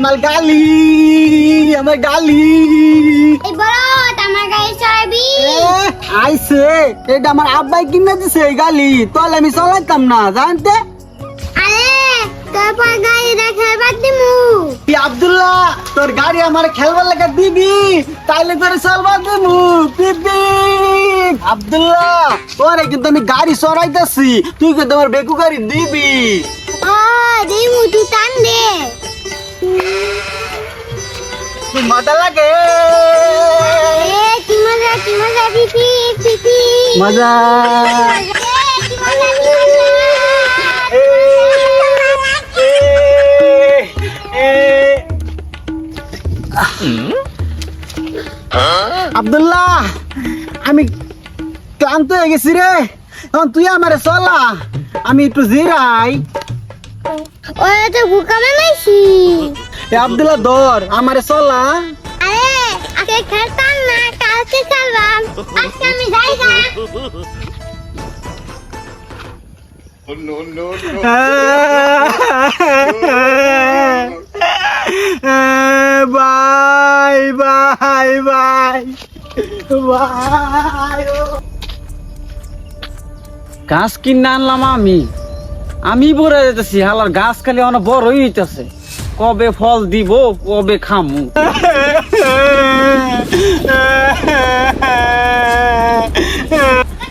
আমার গালি আমার গালি এই বড় আমার গাড়ি চালাবি আইছে এটা আমার আব্বাই কিনে দিছে এই গালি তাহলে আমি চালাইতাম না জানতে আরে তারপর গাড়ি রেখে বাদ দিমু আব্দুল্লাহ তোর গাড়ি আমার খেলবার লাগা দিবি তাইলে তোর চালবার দিমু দিবি আব্দুল্লাহ তোরে কিন্তু আমি গাড়ি চড়াইতেছি তুই কিন্তু আমার বেকু গাড়ি দিবি ও দিমু তুই টান দে কি মজা লাগে এ কি মজা পিপি পিপি মজা কি মজা আব্দুল্লাহ আমি ক্লান্ত হয়ে গেছি রে এখন তুই আমারে চলা আমি একটু জিরাই ওরে তো বুকা মানাইছি আব্দুল্লাহ ধর আমারে চলা আরে আজকে খেলতাম না কালকে খেলবাম আজকে আমি যাই না No, no, no. Bye bye bye bye গাছ কিনে আনলাম আমি বড় যেতেছি হালার গাছ খালি অনেক বড় হইতেছে কবে ফল দিব কবে খামু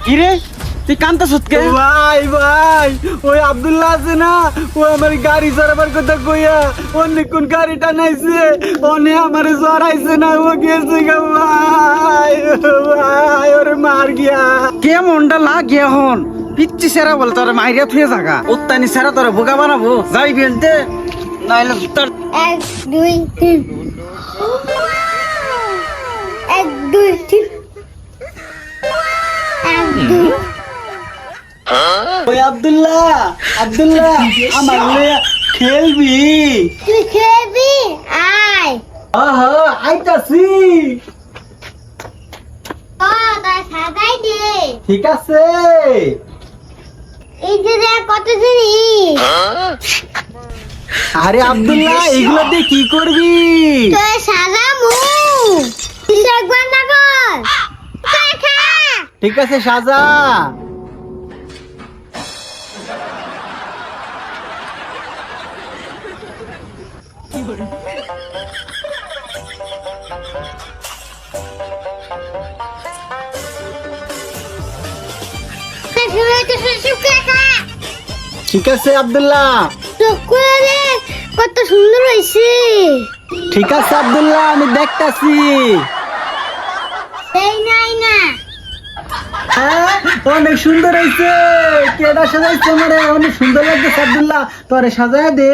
কিরে তুই কান্তা সুতকে ভাই ভাই ওই আব্দুল্লাহ আছে না ও আমার গাড়ি চালাবার কথা কইয়া অন্য কোন গাড়িটা নাইছে অনে আমার জড়াইছে না ও গেছে গা ভাই ভাই ওরে মার গিয়া কেমনটা লাগে এখন পিচ্ছি সেরা বলে তোর মাইরিয়া থুয়ে থাকা উত্তানি সেরা তোর বোকা বানাবো যাই বেনতে নাইলে তোর 1 2 3 1 2 3 1 2 ওই আব্দুল্লাহ আব্দুল্লাহ আমার লইয়া খেলবি তুই খেলবি আয় আইতাছি ও তা সাজাই দে ঠিক আছে এই যে দেখ কত জিনিস আরে আব্দুল্লাহ এগুলো দিয়ে কি করবি তুই সাজামু তুই একবার না কর খা ঠিক আছে সাজা ঠিক আছে আব্দুল্লাহ কত সুন্দর হয়েছে ঠিক আছে আব্দুল্লাহ আমি দেখতাছি এই নাই না হ্যাঁ অনেক সুন্দর হয়েছে কেডা সাজাইছে আমারে অনেক সুন্দর লাগছে আব্দুল্লাহ তোরে সাজায় দে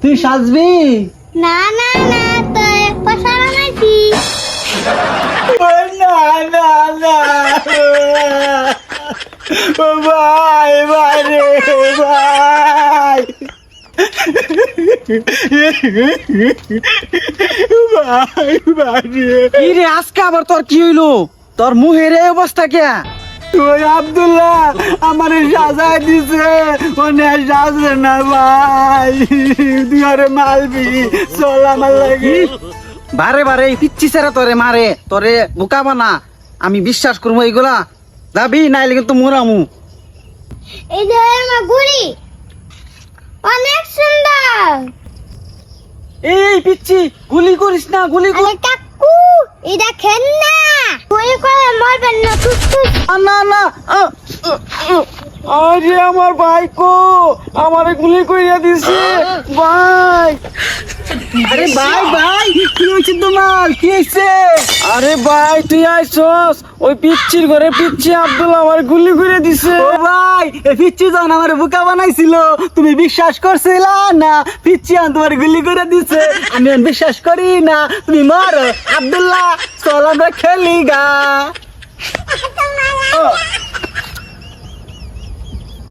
তুই সাজবি না না না তো পয়সা বানাইছি না না না ভাই ভাই রে ভাই ভাই ভাই রে কি রে আজকে আবার তোর কি হইলো তোর মুহের এই অবস্থা কে ওই আব্দুল্লাহ আমার সাজায় দিছে ওনে সাজে না ভাই তুই আরে মারবি চল আমার লাগি বারে বারে পিচ্ছি সেরা তোরে মারে তোরে বোকাবা না আমি বিশ্বাস করবো এইগুলা যাবি নাইলে কিন্তু মুরামু এই যে আমার ঘুড়ি অনেক সুন্দর এই পিচ্ছি গুলি করিস না গুলি কর আরে কাকু এটা খেন না গুলি করে মরবেন না টুস না না আরে আমার ভাই কো আমারে গুলি কইরা দিছে ভাই আরে ভাই ভাই কি হইছে তোমার কি হইছে আরে ভাই তুই আইছস ওই পিচ্চির ঘরে পিচ্চি আব্দুল্লাহ আমার গুলি করে দিছে ও ভাই এই পিচ্চি যখন আমার বোকা বানাইছিল তুমি বিশ্বাস করছিলা না পিচ্চি তোমার গুলি করে দিছে আমি বিশ্বাস করি না তুমি মারো আব্দুল্লাহ চল আমরা খেলি গা